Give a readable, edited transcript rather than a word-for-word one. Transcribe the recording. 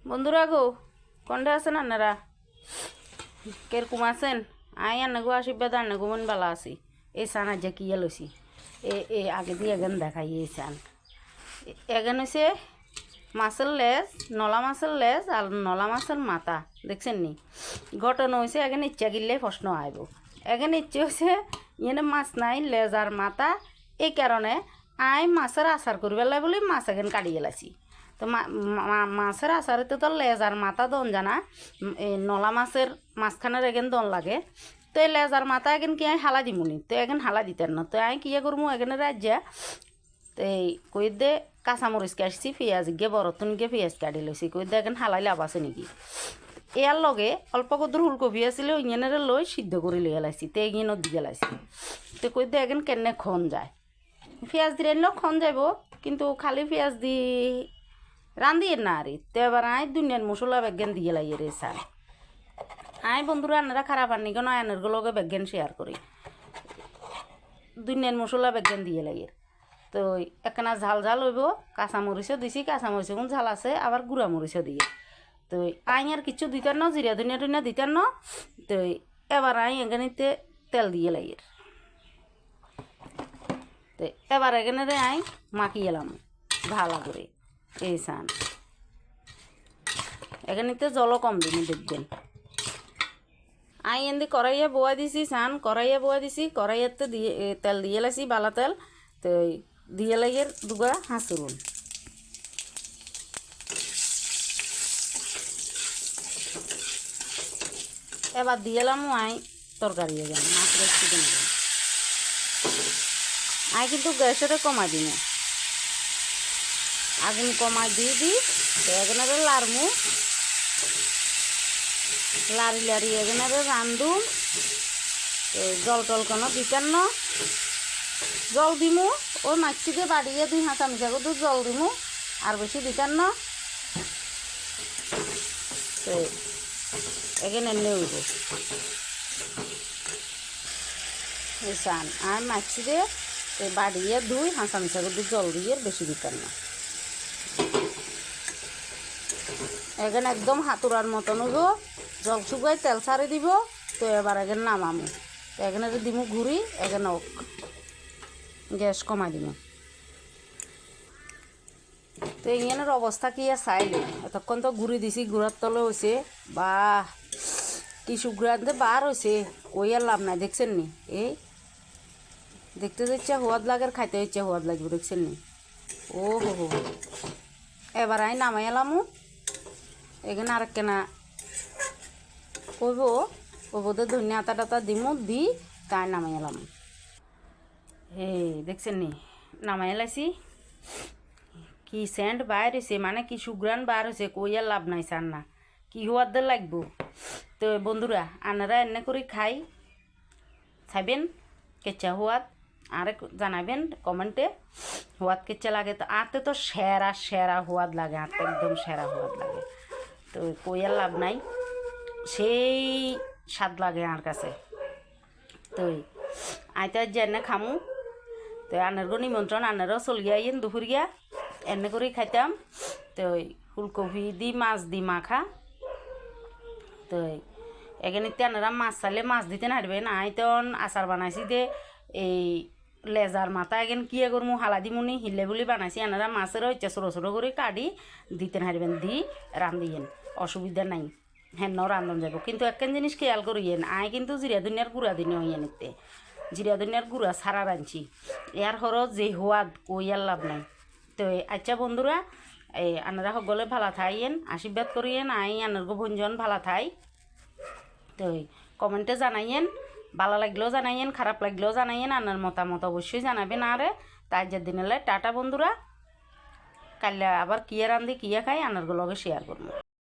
বন্ধুরা গো কোনটা আছেন আপনারা কিরকম আছেন আই আন্নাগো আশীর্বাদ আন্নাগো মন ভালো আছি এই সান আজ কি লইছি এ আগে দিয়ে এগান দেখাই এই সান এগান হয়েছে মাছের লেজ নলা মাছের লেজ আর নলা মাছের মাথা দেখছেন নি ঘটনা হয়েছে এখানে ইচ্ছা গিললে প্রশ্ন আইব এখানে ইচ্ছে হয়েছে ইয়ে মাছ নাই লেজ আর মাথা এই কারণে আই মাছের আচার করবার লাই বলে মাছ এখানে কাটি গেলাছি তো মাছের আচারেতে তো লেজ আর মাথা দন জানা এই নলা মাছের মাঝখানের এখানে দন লাগে তো এই লেজ আর মাথা এখানে কি আমি হালা দিমুনি তো এখানে হালা দিতেন না তো আমি কিয়ে করবো এখানে রাজ্যা তো এই কই দে কাঁচামরিচ কাটছি পেঁয়াজ গিয়ে বরতন গিয়ে পেঁয়াজ কাটি লইছি কই দে এখানে হালাই লাভ আছে নাকি এর লগে অল্প কদর ফুলকপি আছিল ইঞ্জিনেরে লই সিদ্ধ করে লিয়ে লাইছি তো এগিয়ে দি গেলাইছি তো কই দে এখানে কেনে খন যায় পেঁয়াজ দিয়ে আনলেও খন যাব কিন্তু খালি পেঁয়াজ দি রাঁধিয়ে না আরে তো এবার আই দুনিয়ার মশলা বেজ্ঞান দিয়ে লাই রে চাই আই বন্ধুরা আনারা খারাপ আনি কেন আনারগুলোকে বেজ্ঞান শেয়ার করি দুনিয়ার মশলা বেজ্ঞান দিয়ে লাই তো একখানা ঝাল ঝাল হইব কাঁচামরিচও দিছি কাঁচামরিচ এখন ঝাল আছে আবার গুঁড়া মরিচও দিয়ে তো আই আর কিছু দিতেন না জিরা ধনিয়া টনিয়া দিতেন না তো এবার আই এখানিতে তেল দিয়ে লাই তো এবার এখানে আই মাখিয়ে এলাম ভালো করে এই সান এখানেতে জলও কম দিন দেখবেন আই এনে কড়াইয়া বোয়া দিছি সান কড়াইয়া বোয়া দিছি কড়াইয়াতে দিয়ে তেল দিয়ে লাইছি বালা তেল তো দিয়ে লাগে দুগা হাঁসুরুন এবার দিয়ে এলাম আই তরকারি এখানে মাছ চিকেন আই কিন্তু গ্যাসের কমাই দিন আগুন কমাই দিয়ে দিই তো এখানে লাড়মু লাড়ি লাড়ি এখানে রান্ধুম জল টল কোনো দিতেন না জল দিমু ওই মাছিকে বাড়িয়ে দুই হাঁচা মিশা করে জল দিমু আর বেশি দিতেন না তো এখানে নেউব সান আর মাছি দিয়ে বাড়িয়ে দুই হাঁচা মিশা করে জল দিয়ে বেশি দিতেন না এখানে একদম হাতুড়ার মতন হইব জল শুকাই তেল ছাড়ি দিব তো এবার এখানে নামামু এখানে দিমু ঘুরি এখানে গ্যাস কমাই দিব তো এখানের অবস্থা কি আর চাইলে এতক্ষণ তো ঘুরি দিছি গুড়ার তলে হয়েছে বা কি শুক্রান্তে বার হয়েছে কই আর লাভ নাই দেখছেন নি এই দেখতে ইচ্ছা হওয়াদ লাগে আর খাইতে ইচ্ছা হওয়াদ লাগবে দেখছেন নি ও হো এবার আই নামাই এলামু এখানে আর কেনা কইব কইবতে ধনিয়া আতা টাতা দিমু দি তাই নামাই এলাম হে দেখছেন নি নামাই এলাইছি কি সেন্ট বাইর হয়েছে মানে কি সুগ্রান বার হয়েছে কই আর লাভ নাই চান না কি হওয়ার দের লাগবো তো বন্ধুরা আনারা এনে করে খাই খাইবেন কেচ্ছা হওয়াত আর জানাবেন কমেন্টে হওয়াত কেচ্ছা লাগে তো আতে তো সেরা সেরা হওয়াত লাগে আতে একদম সেরা হওয়াত লাগে তো কই আর লাভ নাই সেই স্বাদ লাগে আর কাছে তো আইতে যে এনে খামু তো আনারগো নিমন্ত্রণ আনারও চলিয়ে আইন দুপুরিয়া এনে করে খাইতাম তো ফুলকপি দি মাছ দি মাখা তো এখানে আনারা মাছ চাইলে মাছ দিতে নারবেন আই তো আচার বানাইছি দে এই লেজার মাথা এখানে কি করমু হালাদি মুনি হিলে বলি বানাইছি আনারা মাছেরও ইচ্ছা ছোটো ছোটো করে কাটি দিতে নারবেন দি রান্ধিয়েন অসুবিধা নাই হ্যাঁ রান্ধন যাব কিন্তু একখান জিনিস খেয়াল করিয়েন আই কিন্তু জিরা দুনিয়ার গুঁড়া দিনে হইয়া নিতে জিরা দুনিয়ার গুঁড়া ছাড়া রাঁধছি ইয়ার হরত যে হওয়াদ কই আর লাভ নাই তো আচ্ছা বন্ধুরা এই আনারা সকলে ভালো থাইয়েন আশীর্বাদ করিয়েন আই আনারগো ভঞ্জন ভালো থাই তো কমেন্টে জানাইয়েন ভালো লাগলেও জানাইয়েন খারাপ লাগলেও জানাইয়েন আনার মতামত অবশ্যই জানাবেন আরে তাই যে দিনে টাটা বন্ধুরা কাল আবার কিয়া রান্ধি কিয়া খাই আনারগুলোকে শেয়ার করবো।